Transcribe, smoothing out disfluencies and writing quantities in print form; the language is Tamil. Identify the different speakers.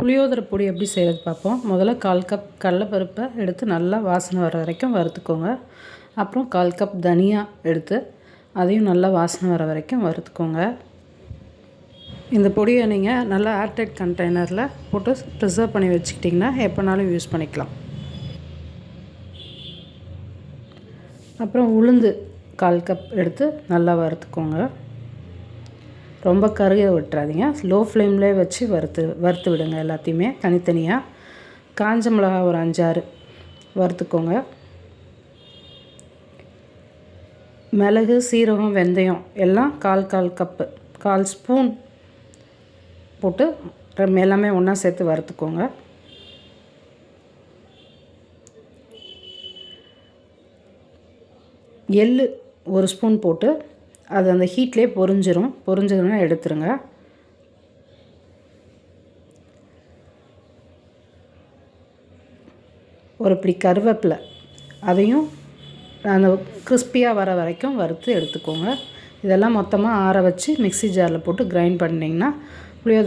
Speaker 1: புளியோதரை பொடி எப்படி செய்கிறது பார்ப்போம். முதல்ல 1/4 கப் கடலைப்பருப்பை எடுத்து நல்லா வாசனை வர வரைக்கும் வறுத்துக்கோங்க. அப்புறம் 1/4 கப் தனியா எடுத்து அதையும் நல்லா வாசனை வர வரைக்கும் வறுத்துக்கோங்க. இந்த பொடியை நீங்கள் நல்லா ஏர்டைட் கண்டெய்னரில் போட்டு ப்ரிசர்வ் பண்ணி வச்சுக்கிட்டிங்கன்னா எப்போனாலும் யூஸ் பண்ணிக்கலாம். அப்புறம் உளுந்து 1/4 கப் எடுத்து நல்லா வறுத்துக்கோங்க. ரொம்ப கருக விட்டுறாதீங்க. லோ ஃப்ளேம்லேயே வச்சு வறுத்து விடுங்க எல்லாத்தையுமே தனித்தனியாக. காஞ்ச மிளகா ஒரு 5-6 வறுத்துக்கோங்க. மிளகு, சீரகம், வெந்தயம் எல்லாம் 1/4 கப்பு 1/4 ஸ்பூன் போட்டு எல்லாமே ஒன்றா சேர்த்து வறுத்துக்கோங்க. எள்ளு 1 ஸ்பூன் போட்டு அது அந்த ஹீட்லேயே பொரிஞ்சதுன்னா எடுத்துருங்க. ஒரு பிடி கருவேப்பிலை அதையும் அந்த கிறிஸ்பியாக வர வரைக்கும் வறுத்து எடுத்துக்கோங்க. இதெல்லாம் மொத்தமாக ஆற வச்சு மிக்ஸி ஜாரில் போட்டு கிரைண்ட் பண்ணிங்கன்னா புளியோதரை